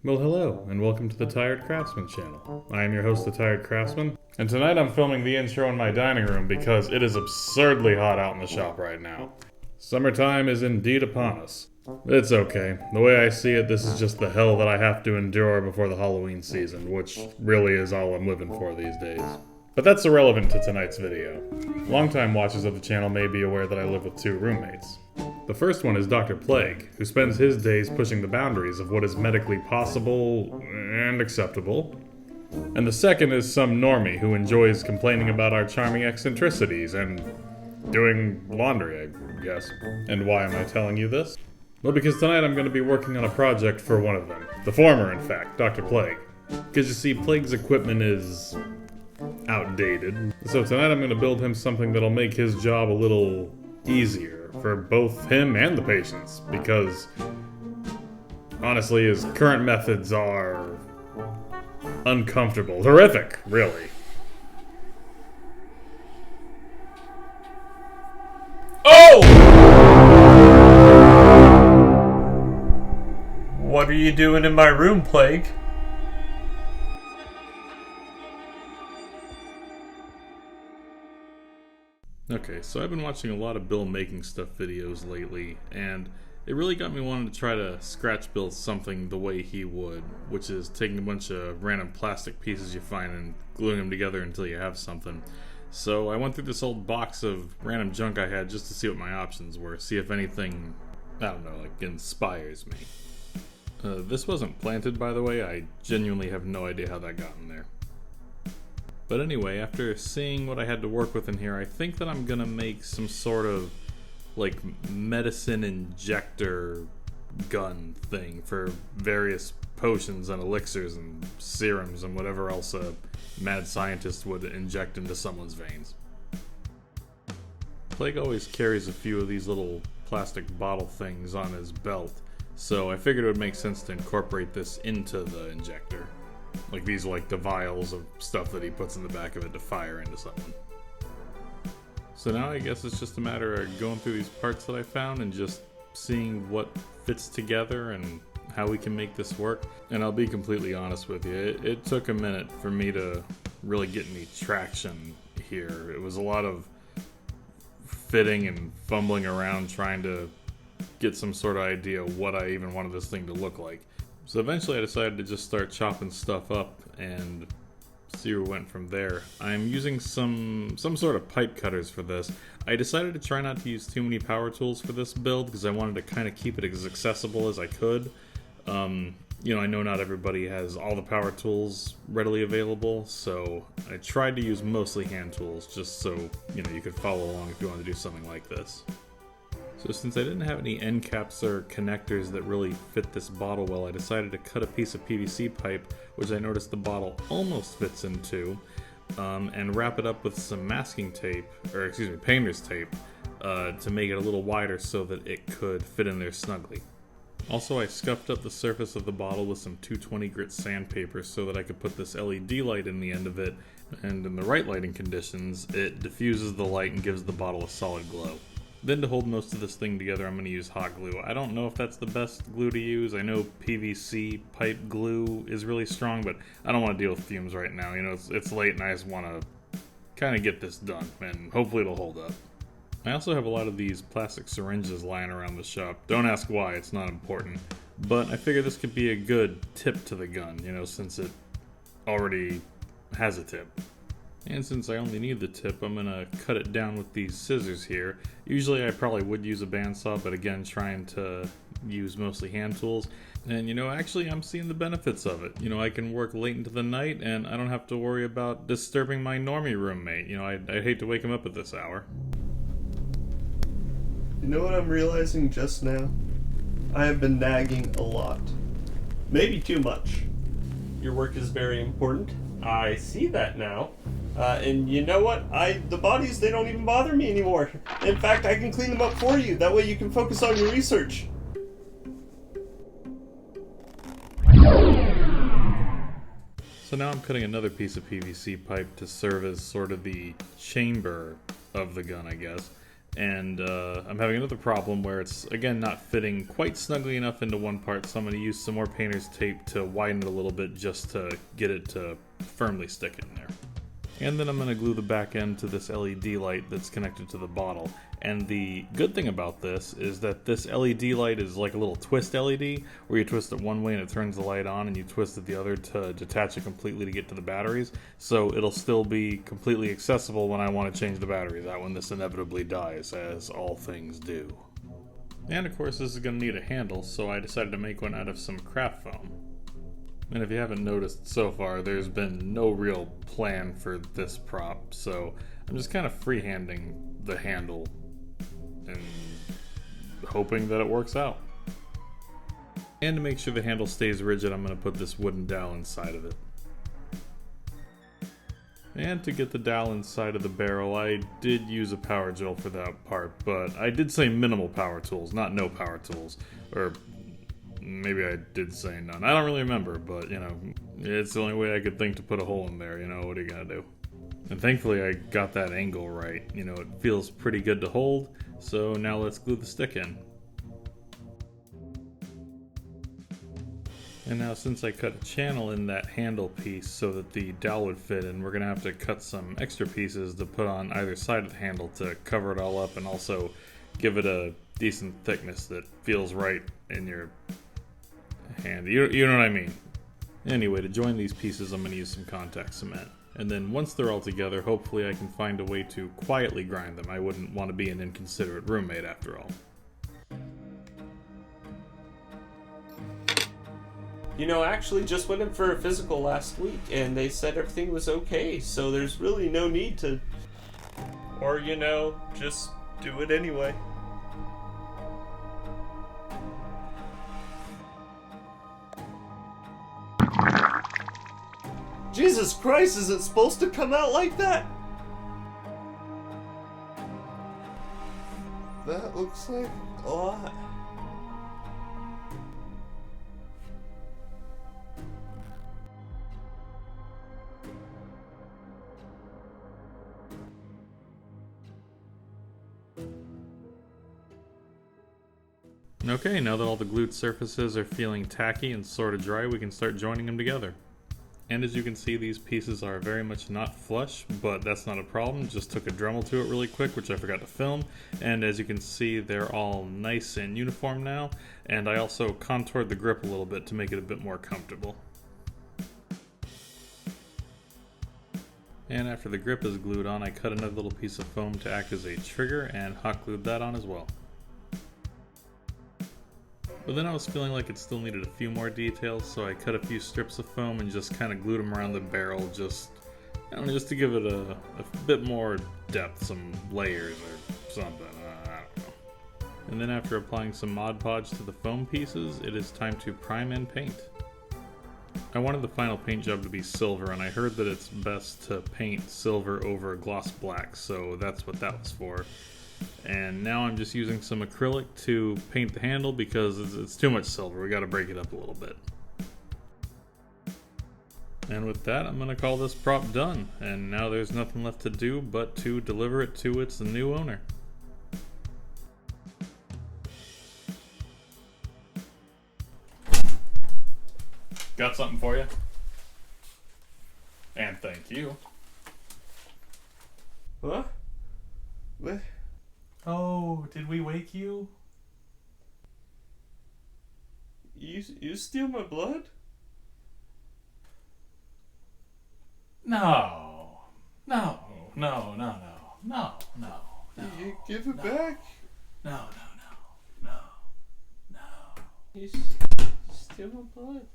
Well, hello, and welcome to the Tired Craftsman channel. I am your host, the Tired Craftsman, and tonight I'm filming the intro in my dining room because it is absurdly hot out in the shop right now. Summertime is indeed upon us. It's okay. The way I see it, this is just the hell that I have to endure before the Halloween season, which really is all I'm living for these days. But that's irrelevant to tonight's video. Longtime watchers of the channel may be aware that I live with two roommates. The first one is Dr. Plague, who spends his days pushing the boundaries of what is medically possible and acceptable. And the second is some normie who enjoys complaining about our charming eccentricities and doing laundry, I guess. And why am I telling you this? Well, because tonight I'm going to be working on a project for one of them. The former, in fact, Dr. Plague. Because you see, Plague's equipment is outdated. So tonight I'm going to build him something that'll make his job a little easier for both him and the patients, because honestly his current methods are uncomfortable, horrific, really. Oh! What are you doing in my room, Plague? Okay, so I've been watching a lot of Bill making stuff videos lately, and it really got me wanting to try to scratch build something the way he would, which is taking a bunch of random plastic pieces you find and gluing them together until you have something. So I went through this old box of random junk I had just to see what my options were, see if anything, I don't know, like inspires me. This wasn't planted, by the way. I genuinely have no idea how that got in there. But anyway, after seeing what I had to work with in here, I think that I'm gonna make some sort of like medicine injector gun thing for various potions and elixirs and serums and whatever else a mad scientist would inject into someone's veins. Plague always carries a few of these little plastic bottle things on his belt, so I figured it would make sense to incorporate this into the injector. Like these are like the vials of stuff that he puts in the back of it to fire into something. So now I guess it's just a matter of going through these parts that I found and just seeing what fits together and how we can make this work. And I'll be completely honest with you, it took a minute for me to really get any traction here. It was a lot of fitting and fumbling around trying to get some sort of idea what I even wanted this thing to look like. So eventually I decided to just start chopping stuff up and see where we went from there. I'm using some sort of pipe cutters for this. I decided to try not to use too many power tools for this build because I wanted to kind of keep it as accessible as I could. You know, I know not everybody has all the power tools readily available, so I tried to use mostly hand tools just so, you know, you could follow along if you want to do something like this. So since I didn't have any end caps or connectors that really fit this bottle well, I decided to cut a piece of PVC pipe, which I noticed the bottle almost fits into, and wrap it up with some masking tape, or excuse me, painter's tape, to make it a little wider so that it could fit in there snugly. Also, I scuffed up the surface of the bottle with some 220 grit sandpaper so that I could put this LED light in the end of it, and in the right lighting conditions, it diffuses the light and gives the bottle a solid glow. Then to hold most of this thing together, I'm going to use hot glue. I don't know if that's the best glue to use. I know PVC pipe glue is really strong, but I don't want to deal with fumes right now. You know, it's late and I just want to kind of get this done, and hopefully it'll hold up. I also have a lot of these plastic syringes lying around the shop. Don't ask why, it's not important. But I figure this could be a good tip to the gun, you know, since it already has a tip. And since I only need the tip, I'm going to cut it down with these scissors here. Usually I probably would use a bandsaw, but again, trying to use mostly hand tools. And you know, actually I'm seeing the benefits of it. You know, I can work late into the night and I don't have to worry about disturbing my normie roommate. You know, I'd hate to wake him up at this hour. You know what I'm realizing just now? I have been nagging a lot. Maybe too much. Your work is very important. I see that now. And you know what? The bodies, they don't even bother me anymore. In fact, I can clean them up for you. That way you can focus on your research. So now I'm cutting another piece of PVC pipe to serve as sort of the chamber of the gun, I guess. And I'm having another problem where it's, again, not fitting quite snugly enough into one part, so I'm going to use some more painter's tape to widen it a little bit just to get it to firmly stick in there. And then I'm going to glue the back end to this LED light that's connected to the bottle. And the good thing about this is that this LED light is like a little twist LED, where you twist it one way and it turns the light on, and you twist it the other to detach it completely to get to the batteries. So it'll still be completely accessible when I want to change the batteries out when this inevitably dies, as all things do. And of course this is going to need a handle, so I decided to make one out of some craft foam. And if you haven't noticed so far, there's been no real plan for this prop, so I'm just kind of freehanding the handle and hoping that it works out. And to make sure the handle stays rigid, I'm going to put this wooden dowel inside of it. And to get the dowel inside of the barrel, I did use a power drill for that part, but I did say minimal power tools, not no power tools. Or maybe I did say none. I don't really remember, but, you know, it's the only way I could think to put a hole in there, you know, what are you gonna do? And thankfully I got that angle right. You know, it feels pretty good to hold, so now let's glue the stick in. And now since I cut a channel in that handle piece so that the dowel would fit in, we're gonna have to cut some extra pieces to put on either side of the handle to cover it all up and also give it a decent thickness that feels right in your hand. You know what I mean. Anyway, to join these pieces, I'm going to use some contact cement. And then once they're all together, hopefully I can find a way to quietly grind them. I wouldn't want to be an inconsiderate roommate after all. You know, I actually just went in for a physical last week, and they said everything was okay, so there's really no need to... Or, you know, just do it anyway. Jesus Christ, is it supposed to come out like that? That looks like a lot. Okay, now that all the glued surfaces are feeling tacky and sort of dry, we can start joining them together. And as you can see, these pieces are very much not flush, but that's not a problem. Just took a Dremel to it really quick, which I forgot to film. And as you can see, they're all nice and uniform now. And I also contoured the grip a little bit to make it a bit more comfortable. And after the grip is glued on, I cut another little piece of foam to act as a trigger and hot glued that on as well. But then I was feeling like it still needed a few more details, so I cut a few strips of foam and just kind of glued them around the barrel, just to give it a bit more depth, some layers or something, I don't know. And then after applying some Mod Podge to the foam pieces, it is time to prime and paint. I wanted the final paint job to be silver, and I heard that it's best to paint silver over gloss black, so that's what that was for. And now I'm just using some acrylic to paint the handle because it's too much silver. We got to break it up a little bit. And with that, I'm going to call this prop done. And now there's nothing left to do but to deliver it to its new owner. Got something for you. And thank you. What? What? Oh, did we wake you? You steal my blood? No. No. You give it back? No. You steal my blood?